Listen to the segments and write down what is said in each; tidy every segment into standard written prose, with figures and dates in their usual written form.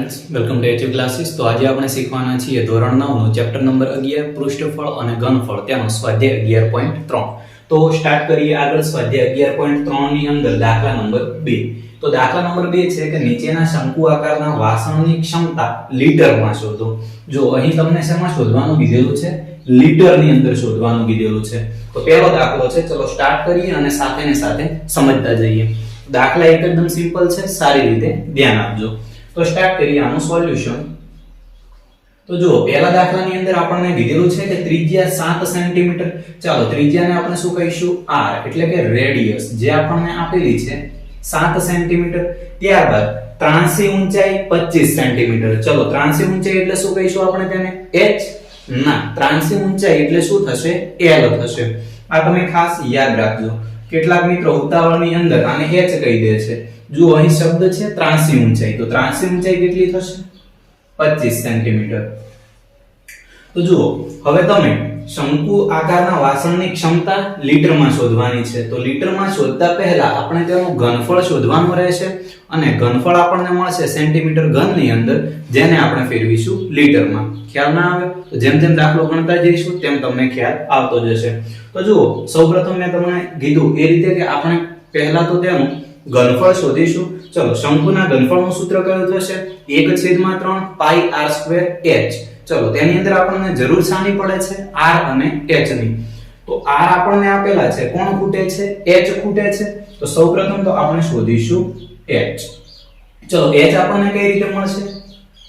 Friends welcome to HU classes. तो आज આપણે શીખવાના છીએ ધોરણ 9 નો ચેપ્ટર નંબર 11 પૃષ્ઠફળ અને ઘનફળ તેનો સ્વાધ્યાય 11.3। તો સ્ટાર્ટ કરીએ આગળ સ્વાધ્યાય 11.3 ની અંદર દાખલા નંબર 2। તો દાખલા નંબર 2 છે કે નીચેના શંકુ આકારના વાસણની ક્ષમતા લીટરમાં શોધો। જો અહીં તમને શેમાં શોધવાનું કીધેલું છે? લીટરની અંદર શોધવાનું કીધેલું છે। તો પહેલો દાખલો છે, ચલો સ્ટાર્ટ કરીએ અને સાથે ને સાથે સમજતા જઈએ। દાખલા એકદમ સિમ્પલ છે, સારી રીતે ધ્યાન આપજો। तो स्टार्ट करिए आनो सॉल्यूशन। तो जो पहला दाखलाની અંદર આપણને કીધેલું છે કે ત્રિજ્યા 7 સેન્ટીમીટર। ચાલો ત્રિજ્યાને આપણે શું કહીશું? r એટલે કે રેડિયસ જે આપણને આપેલી છે 7 સેન્ટીમીટર। ત્યારબાદ ત્રાંસી ઊંચાઈ 25 સેન્ટીમીટર। ચલો ત્રાંસી ઊંચાઈ એટલે શું કહીશું આપણે તેને? h ના, ત્રાંસી ઊંચાઈ એટલે શું થશે? l થશે। આ તમે ખાસ યાદ રાખજો। કેટલાક મિત્રો ઉતાવળની અંદર આને h કહી દે છે। जो અહીં શબ્દ છે ત્રાંસી ઊંચાઈ, તો ત્રાંસી ઊંચાઈ કેટલી થશે? 25 સેન્ટીમીટર। તો જુઓ હવે તમે શંકુ આકારના વાસણની ક્ષમતા લીટરમાં શોધવાની છે। તો લીટરમાં શોધતા પહેલા આપણે તેનું ઘનફળ શોધવાનું રહેશે અને ઘનફળ આપણને મળશે સેન્ટીમીટર ઘનની અંદર, જેને આપણે ફેરવીશું લીટરમાં। ખ્યાલ ના આવે? તો જેમ જેમ દાખલો ગણતા જઈશું તેમ તમને ખ્યાલ આવતો જશે। તો જુઓ સૌપ્રથમ મેં તમને કીધું એ રીતે કે આપણે પહેલા તો તેનું घनफल शोधीशुं। चलो शंकुना घनफळनुं सूत्र कयुं थशे? 1/3 पाई r स्क्वेर h। चलो तेनी अंदर आपणे जरूर शानी पड़े छे? r અને h ની। तो r आपणे आपेला छे, कोण खूटे छे? h खूटे छे। तो सौप्रथम तो आपणे शोधीशुं h। चलो h आपणे कई रीते मळशे?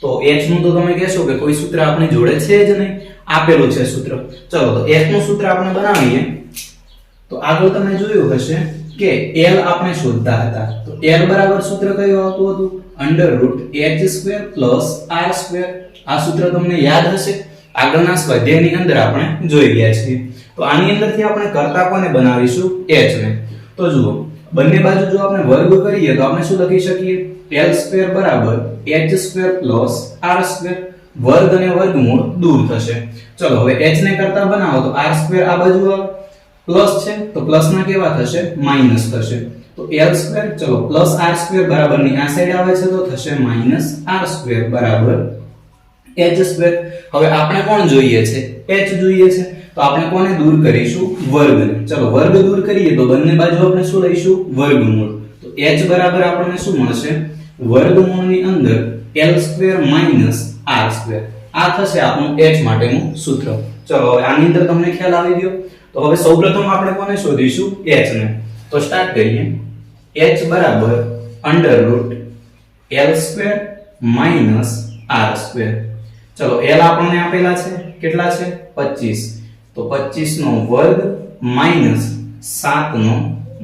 तो h નું તો તમે કહેશો કે કોઈ સૂત્ર આપણી જોડે છે જ નહીં, આપેલું છે સૂત્ર। ચલો તો h નું સૂત્ર આપણે બનાવીએ। તો આગળ તમે જોયું હશે કે l આપણે શોધતા હતા। તો l બરાબર સૂત્ર કયું આવતું હતું? √h² + r²। આ સૂત્ર તમને યાદ હશે, આગળના સ્વાધ્યાયની અંદર આપણે જોઈ ગયા છીએ। તો આની અંદરથી આપણે કરતા કોને બનાવીશું? h ને। તો જુઓ બંને બાજુ જો આપણે વર્ગ કરીએ તો આપણે શું લખી શકીએ? l² બરાબર h² + r²। વર્ગ અને વર્ગમૂળ દૂર થશે। ચલો હવે h ને કરતા બનાવો તો r² આ બાજુ આવે, प्लस છે તો પ્લસ ના કેવા થશે? માઈનસ થશે। તો l² ચલો પ્લસ r² બરાબર ની આ સાઈડ આવે છે તો થશે માઈનસ r² બરાબર h²। હવે આપણે કોણ જોઈએ છે? h જોઈએ છે। તો આપણે કોને દૂર કરીશું? વર્ગને। ચલો વર્ગ દૂર કરીએ તો બંને બાજુ આપણે શું લઈશું? વર્ગમૂળ। તો h બરાબર આપણને શું મળશે? વર્ગમૂળની અંદર l² - r²। આ થશે આપણું h માટેનું સૂત્ર। ચલો હવે આની અંદર તમને ખ્યાલ આવી ગયો। तो હવે સૌપ્રથમ આપણે કોને શોધીશું? h ને। તો સ્ટાર્ટ કરીએ। h બરાબર √l² - r²। ચલો l આપણને આપેલા છે, કેટલા છે? 25। તો 25 નો વર્ગ માઈનસ 7 નો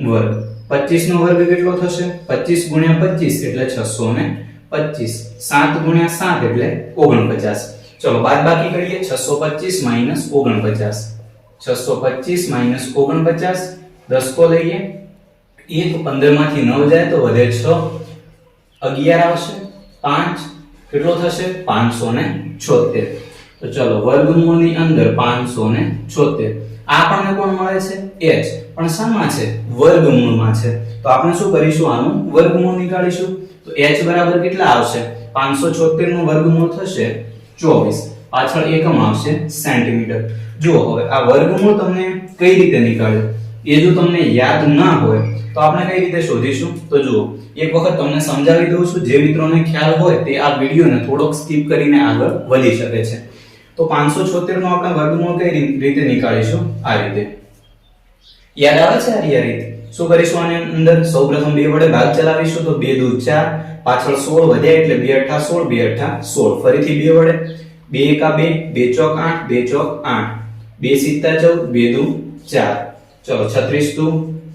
વર્ગ। 25 નો વર્ગ કેટલો થશે? 25 * 25 એટલે 625। 7 * 7 એટલે 49। ચલો બાદબાકી કરીએ। 625 - 49। 625 - 49 10 को લઈએ। 1 15 માંથી 9 જાય તો વધે 6, 11 આવશે, 5 કેટલો થશે? 576। તો ચલો વર્ગમૂળની અંદર 576। આ આપણને કોણ મળે છે? h। પણ શામાં છે? વર્ગમૂળમાં છે। તો આપણે શું કરીશું? આનું વર્ગમૂળ નીકાળીશું। તો h બરાબર કેટલા આવશે? 576 નું વર્ગમૂળ થશે 24। પાછળ એકમ આવશે સેન્ટીમીટર। જો હવે આ વર્ગમૂળ તમને કઈ રીતે નીકાળ્યો એ જો તમને યાદ ના હોય તો આપણે કઈ રીતે શોધીશું? તો જુઓ એક વખત તમને સમજાવી દઉં છું, જે મિત્રોને ખ્યાલ હોય તે આ વિડિયોને થોડોક સ્કીપ કરીને આગળ વધી શકે છે। તો 576 નો આપણે વર્ગમૂળ કઈ રીતે નીકાળીશું? આ રીતે। યાદ આવે છે આ રીત? શું કરીશું? આની અંદર સૌપ્રથમ 2 વડે ભાગ ચલાવીશું। તો 2 * 2 = 4, પાછળ 16 વધ્યા એટલે 2 * 8 = 16, 2 * 8 = 16, ફરીથી 2 વડે 2 * 1 = 2, 2 * 8 2 * 8 2 * 7 = 14, 2 * 2 = 4। चलो 36 * 2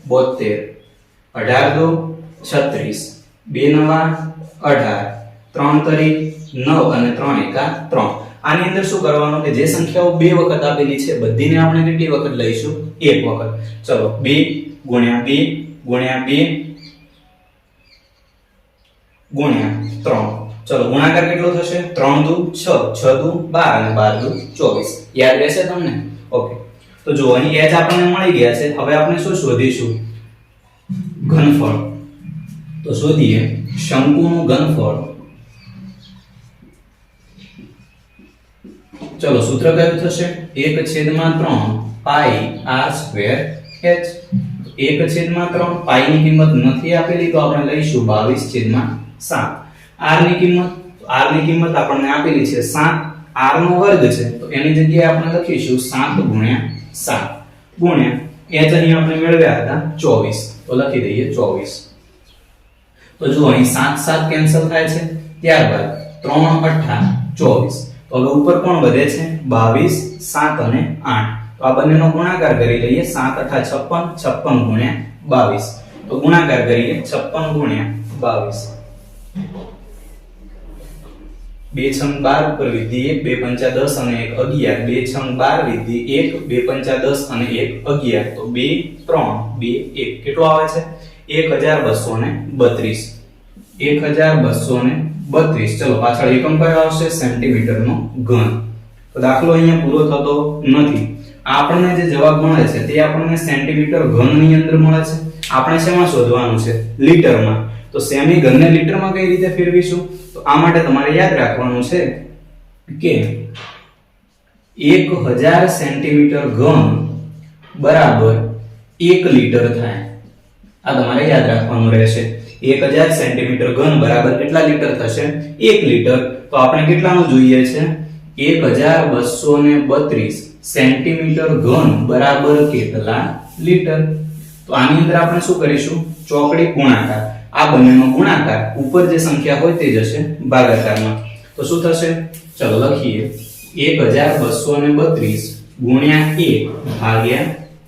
= 72, 18 * 2 = 36, 2 * 9 = 18, 3 કરી 9 અને 3 * 1 = 3। આની અંદર શું કરવાનું કે જે સંખ્યાઓ 2 વખત આપેલી છે બધીને આપણે કેટલી વખત લઈશું? 1 વખત। ચલો 2 * 2 * 2 * 3। चलो गुणाकार કેટલો થશે? 3 * 2 = 6, 6 * 2 = 12 અને 12 * 2 = 24। યાદ રહેશે તમને? ઓકે। તો જો અહીં h આપણને મળી ગયા છે। હવે આપણે શું શોધીશું? ઘનફળ। તો શોધીએ શંકુનું ઘનફળ ચલો સૂત્ર કયું થશે 1/3 પાઈ r સ્ક્વેર h 1/3 પાઈ ની કિંમત નથી આપેલી તો આપણે લઈશું 22/7 r ની કિંમત આપણને આપેલી છે 7 r નો વર્ગ છે તો એની જગ્યાએ આપણે લખીશું 7 ગુણ્યા 7 ગુણ્યા h અહીં આપણે મેળવ્યા હતા 24 તો લખી દઈએ 24 તો જો અહીં 7 7 કેન્સલ થાય છે ત્યારબાદ 3 8 24 તો હવે ઉપર કોણ વધે છે 22 7 અને 8 તો આ બંનેનો ગુણાકાર કરી લઈએ 7 8 56 56 ગુણ્યા 22 તો ગુણાકાર કરીએ 56 ગુણ્યા 22 2 છંગ 12 ઉપર વિધિ 1 2 પંચા 10 અને 1 11 2 છંગ 12 વિધિ 1 2 પંચા 10 અને 1 11 તો 2 3 2 1 કેટલો આવે છે 1232 1232 ચલો પાછળ એકમ કયો આવશે સેન્ટીમીટર નો ઘન તો દાખલો અહીંયા પૂરો થતો નથી આપણને જે જવાબ મળે છે તે આપણને સેન્ટીમીટર ઘન ની અંદર મળે છે આપણે શેમાં શોધવાનું છે લીટરમાં તો સેમી ઘનને લીટરમાં કઈ રીતે ફેરવીશું તો આ માટે તમારે યાદ રાખવાનું છે કે 1000 સેન્ટીમીટર ઘન બરાબર 1 લીટર થાય આ તમારે યાદ રાખવાનું રહેશે 1000 સેન્ટીમીટર ઘન બરાબર કેટલા લીટર થશે 1 લીટર તો આપણે કેટલાનું જોઈએ છે 1232 સેન્ટીમીટર ઘન બરાબર કેટલા લીટર તો આની અંદર આપણે શું કરીશું ચોકડી ગુણાકાર આ બંનેનો ગુણાકાર ઉપર જે સંખ્યા હોય તે જશે ભાગાકારમાં તો શું થશે ચલો લખીએ 1232 ગુણ્યા 1 ભાગ્યા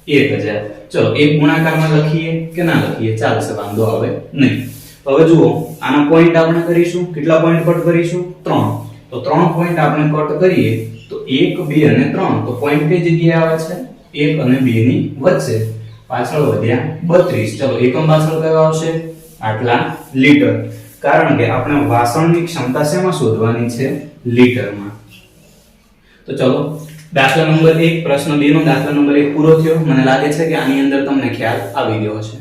1000 ચલો એક ગુણાકારમાં લખીએ કે ના લખીએ ચાલશે વાંધો આવે નહીં હવે જુઓ આના પોઈન્ટ આપણે કરીશું કેટલા પોઈન્ટ કટ કરીશું 3 તો 3 પોઈન્ટ આપણે કટ કરીએ તો 1 2 અને 3 તો પોઈન્ટ કઈ જગ્યાએ આવે છે 1 અને 2 ની વચ્ચે પાછળ વધ્યા 32 ચલો એકમ પાછળ કયો આવશે આટલા લીટર કારણ કે આપણે વાસણની ક્ષમતા શેમાં શોધવાની છે લીટરમાં તો ચલો દાખલા નંબર 1 પ્રશ્ન 2 નો દાખલા નંબર 1 પૂરો થયો મને લાગે છે કે આની અંદર તમને ખ્યાલ આવી ગયો હશે